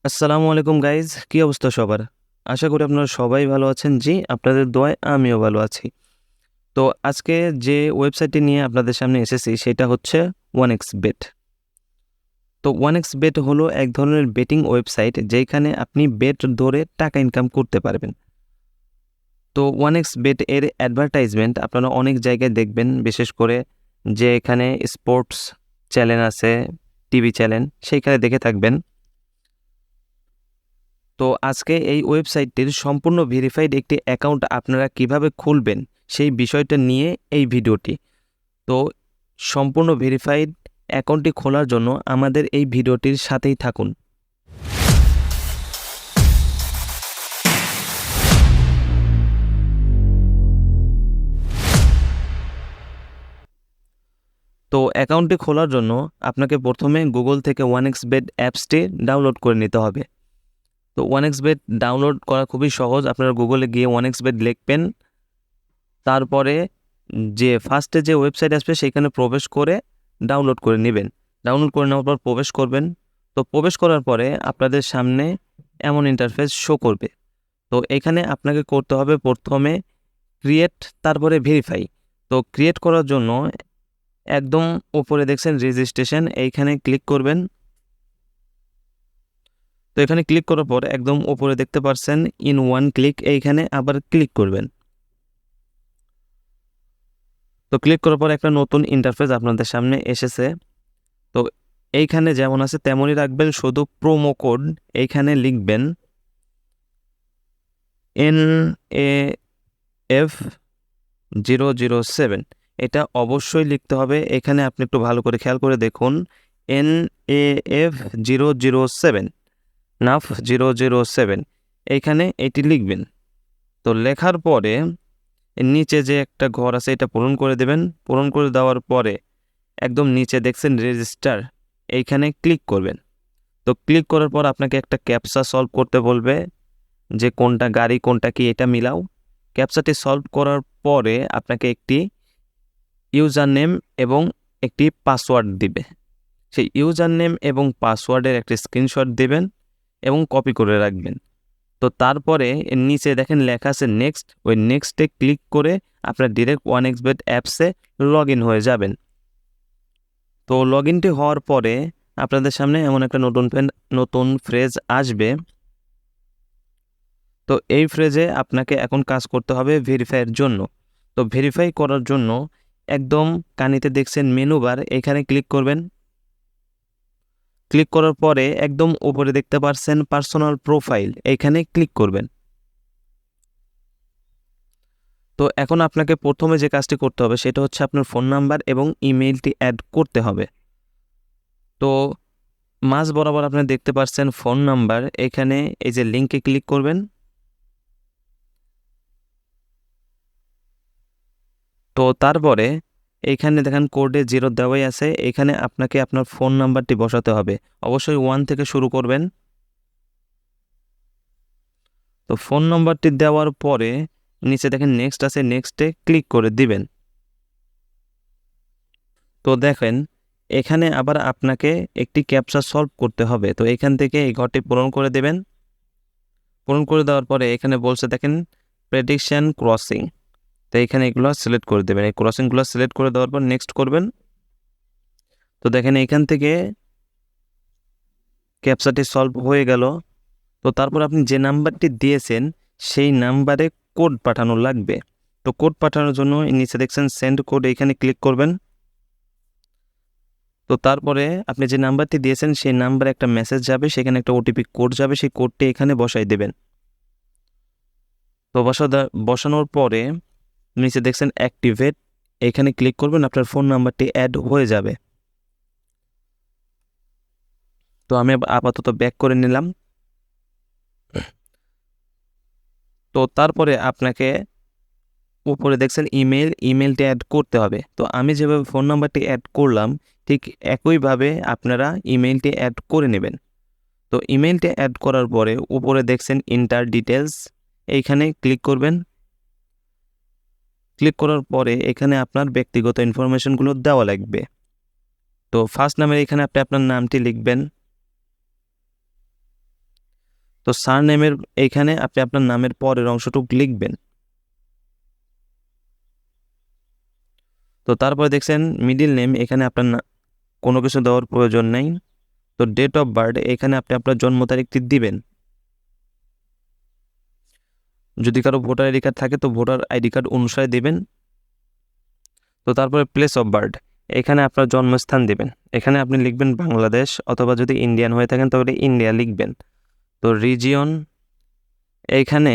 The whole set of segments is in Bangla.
আসসালামু আলাইকুম গাইজ, কি অবস্থা সবার? আশা করি আপনারা সবাই ভালো আছেন। জি, আপনাদের দোয়ায় আমিও ভালো আছি। তো আজকে যে ওয়েবসাইটটি নিয়ে আপনাদের সামনে এসেছি সেটা হচ্ছে 1xBet। তো 1xBet হলো এক ধরনের বেটিং ওয়েবসাইট যেখানে আপনি বেট ধরে টাকা ইনকাম করতে পারবেন। তো 1xBet এর অ্যাডভার্টাইজমেন্ট আপনারা অনেক জায়গায় দেখবেন, বিশেষ করে যে এখানে স্পোর্টস চ্যানেল আছে, টিভি চ্যানেল, সেইখানে দেখে থাকবেন। তো আজকে এই ওয়েবসাইটটির সম্পূর্ণ ভেরিফাইড একটি অ্যাকাউন্ট আপনারা কিভাবে খুলবেন সেই বিষয়টা নিয়ে এই ভিডিওটি। তো সম্পূর্ণ ভেরিফাইড অ্যাকাউন্টটি খোলার জন্য আমাদের এই ভিডিওটির সাথেই থাকুন। তো অ্যাকাউন্টটি খোলার জন্য আপনাকে প্রথমে গুগল থেকে 1xBet অ্যাপসটি ডাউনলোড করে নিতে হবে। তো 1xBet ডাউনলোড করা খুবই সহজ। আপনারা গুগলে গিয়ে 1xBet লিখবেন, তারপরে যে ফার্স্টে যে ওয়েবসাইট আসবে সেখানে প্রবেশ করে ডাউনলোড করে নেবেন। ডাউনলোড করে নেওয়ার পর প্রবেশ করবেন। তো প্রবেশ করার পরে আপনাদের সামনে এমন ইন্টারফেস শো করবে। তো এখানে আপনাকে করতে হবে প্রথমে ক্রিয়েট, তারপরে ভেরিফাই। তো ক্রিয়েট করার জন্য একদম উপরে দেখছেন রেজিস্ট্রেশন, এইখানে ক্লিক করবেন। তো এখানে ক্লিক করার পর একদম উপরে দেখতে পাচ্ছেন ইন ওয়ান ক্লিক, এইখানে আবার ক্লিক করবেন। তো ক্লিক করার পর একটা নতুন ইন্টারফেস আপনাদের সামনে এসেছে। তো এইখানে যেমন আছে তেমনই রাখবেন, শুধু প্রোমো কোড এইখানে লিখবেন NAF007। এটা অবশ্যই লিখতে হবে। এখানে আপনি একটু ভালো করে খেয়াল করে দেখুন, NAF007, NAF007, এইখানে এটি লিখবেন। তো লেখার পরে এর নিচে যে একটা ঘর আছে এটা পূরণ করে দেবেন। পূরণ করে দেওয়ার পরে একদম নিচে দেখছেন রেজিস্টার, এইখানে ক্লিক করবেন। তো ক্লিক করার পর আপনাকে একটা ক্যাপচা সলভ করতে বলবে, যে কোনটা গাড়ি কোনটা কি এটা মিলাও। ক্যাপচাটি সলভ করার পরে আপনাকে একটি ইউজার নেম এবং একটি পাসওয়ার্ড দিবে। সেই ইউজার নেম এবং পাসওয়ার্ডের একটি স্ক্রিনশট দেবেন এবং কপি করে রাখবেন। তো তারপরে এর নিচে দেখেন লেখা আছে নেক্সট, ওই নেক্সটে ক্লিক করে আপনার ডিরেক্ট 1xBet অ্যাপসে লগ ইন হয়ে যাবেন। তো লগ ইনটি হওয়ার পরে আপনাদের সামনে এমন একটা নতুন ফ্রেজ আসবে। তো এই ফ্রেজে আপনাকে এখন কাজ করতে হবে ভেরিফাইয়ের জন্য। তো ভেরিফাই করার জন্য একদম কানিতে দেখছেন মেনু বার, এখানে ক্লিক করবেন। ক্লিক করার পরে একদম উপরে দেখতে পাচ্ছেন পার্সোনাল প্রোফাইল, এইখানে ক্লিক করবেন। তো এখন আপনাকে প্রথমে যে কাজটি করতে হবে সেটা হচ্ছে আপনার ফোন নাম্বার এবং ইমেইলটি অ্যাড করতে হবে। তো মাঝ বরাবর আপনি দেখতে পাচ্ছেন ফোন নাম্বার, এখানে এই যে লিঙ্কে ক্লিক করবেন। তো তারপরে এইখানে দেখেন কোডে 0 দেওয়াই আছে, এখানে আপনাকে আপনার ফোন নাম্বারটি বসাতে হবে। অবশ্যই 1 থেকে শুরু করবেন। তো ফোন নাম্বারটি দেওয়ার পরে নিচে দেখেন নেক্সট আছে, নেক্সটে ক্লিক করে দিবেন। তো দেখেন এখানে আবার আপনাকে একটি ক্যাপচা সলভ করতে হবে। তো এখান থেকে এই ঘরটি পূরণ করে দেবেন। পূরণ করে দেওয়ার পরে এখানে বলছে দেখেন প্রেডিকশন ক্রসিং, তো এখানে এগুলো সিলেক্ট করে দেবেন। এই ক্রসিংগুলো সিলেক্ট করে দেওয়ার পর নেক্সট করবেন। তো দেখেন এখান থেকে ক্যাপচাটি সলভ হয়ে গেল। তো তারপর আপনি যে নাম্বারটি দিয়েছেন সেই নাম্বারে কোড পাঠানো লাগবে। তো কোড পাঠানোর জন্য নিচে দেখছেন সেন্ড কোড, এইখানে ক্লিক করবেন। তো তারপরে আপনি যে নাম্বারটি দিয়েছেন সেই নাম্বারে একটা মেসেজ যাবে, সেখানে একটা ওটিপি কোড যাবে, সেই কোডটি এখানে বসাই দেবেন। তো বসানোর পরে নিচে দেখছেন অ্যাক্টিভেট, এখানে ক্লিক করবেন, আপনার ফোন নাম্বারটি অ্যাড হয়ে যাবে। তো আমি আপাতত ব্যাক করে নিলাম। তো তারপরে আপনাকে উপরে দেখছেন ইমেলটি অ্যাড করতে হবে। তো আমি যেভাবে ফোন নাম্বারটি অ্যাড করলাম ঠিক একইভাবে আপনারা ইমেলটি অ্যাড করে নেবেন। তো ইমেলটি অ্যাড করার পরে উপরে দেখছেন ইন্টার ডিটেলস, এইখানে ক্লিক করবেন। ক্লিক করার পরে এখানে আপনার ব্যক্তিগত ইনফরমেশনগুলো দেওয়া লাগবে। তো ফার্স্ট নামের এখানে আপনি আপনার নামটি লিখবেন। তো সারনেমের এইখানে আপনি আপনার নামের পরের অংশটুকু লিখবেন। তো তারপরে দেখছেন মিডিল নেম, এখানে আপনার কোনো কিছু দেওয়ার প্রয়োজন নেই। তো ডেট অফ বার্থ, এখানে আপনি আপনার জন্ম তারিখটি দিবেন। যদি কারো ভোটার আইডি কার্ড থাকে তো ভোটার আইডি কার্ড অনুসারে দেবেন। তো তারপরে প্লেস অফ বার্থ, এখানে আপনার জন্মস্থান দেবেন। এখানে আপনি লিখবেন বাংলাদেশ, অথবা যদি ইন্ডিয়ান হয়ে থাকেন তাহলে ইন্ডিয়া লিখবেন। তো রিজিয়ন, এইখানে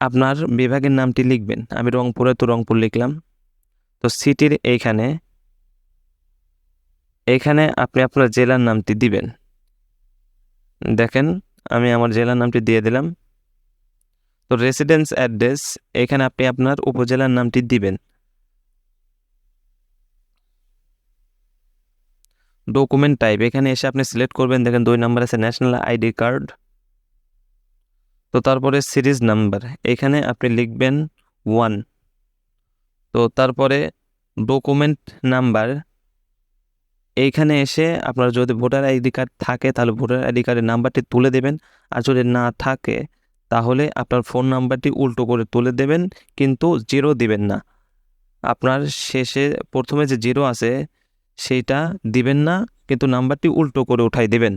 আপনার বিভাগের নামটি লিখবেন। আমি রংপুরে, তো রংপুর লিখলাম। তো সিটির এইখানে আপনি আপনার জেলার নামটি দিবেন। দেখেন আমি আমার জেলার নামটি দিয়ে দিলাম। তো রেসিডেন্স অ্যাড্রেস, এখানে আপনি আপনার উপজেলার নামটি দিবেন। ডকুমেন্ট টাইপ, এখানে এসে আপনি সিলেক্ট করবেন। দেখেন 2 নাম্বার আছে ন্যাশনাল আইডি কার্ড। তো তারপরে সিরিজ নাম্বার, এখানে আপনি লিখবেন 1। তো তারপরে ডকুমেন্ট নাম্বার, এইখানে এসে আপনার যদি ভোটার আইডি কার্ড থাকে তাহলে ভোটার আইডি কার্ডের নাম্বারটি তুলে দেবেন। আর যদি না থাকে তাহলে আপনার ফোন নাম্বারটি উল্টো করে তুলে দেবেন, কিন্তু 0 দিবেন না। আপনার শেষে প্রথমে যে 0 আছে সেইটা দিবেন না, কিন্তু নাম্বারটি উল্টো করে উঠাই দেবেন।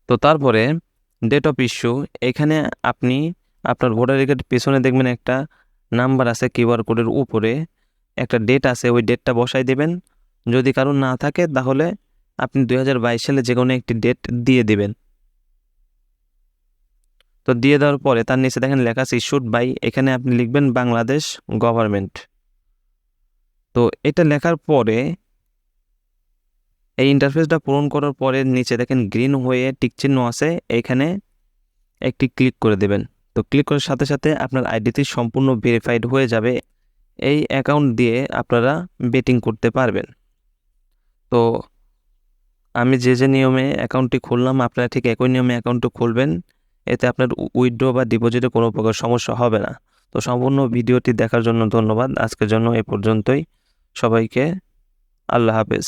তো তারপরে ডেট অফ ইস্যু, এখানে আপনি আপনার ভোটার আইডি কার্ডের পেছনে দেখবেন একটা নাম্বার আছে, কিউআর কোডের উপরে একটা ডেট আছে, ওই ডেটটা বসাই দেবেন। যদি কারো না থাকে তাহলে আপনি 2022 সালে যে কোনো একটি ডেট দিয়ে দিবেন। তো দিয়ে দেওয়ার পরে তার নিচে দেখেন লেখা আছে ইস্যুড বাই, এখানে আপনি লিখবেন বাংলাদেশ গভর্নমেন্ট। তো এটা লেখার পরে এই ইন্টারফেসটা পূরণ করার পরে নিচে দেখেন গ্রিন হয়ে টিক চিহ্ন আছে, এখানে একটি ক্লিক করে দেবেন। তো ক্লিক করার সাথে সাথে আপনার আইডিটি সম্পূর্ণ ভেরিফাইড হয়ে যাবে। এই অ্যাকাউন্ট দিয়ে আপনারা বেটিং করতে পারবেন। তো আমি যে নিয়মে অ্যাকাউন্টটি খুললাম আপনারা ঠিক একই নিয়মে অ্যাকাউন্টটি খুলবেন। এতে আপনার উইথড্র বা ডিপোজিটে কোনো প্রকার সমস্যা হবে না। তো সম্পূর্ণ ভিডিওটি দেখার জন্য ধন্যবাদ। আজকের জন্য এ পর্যন্তই। সবাইকে আল্লাহ হাফেজ।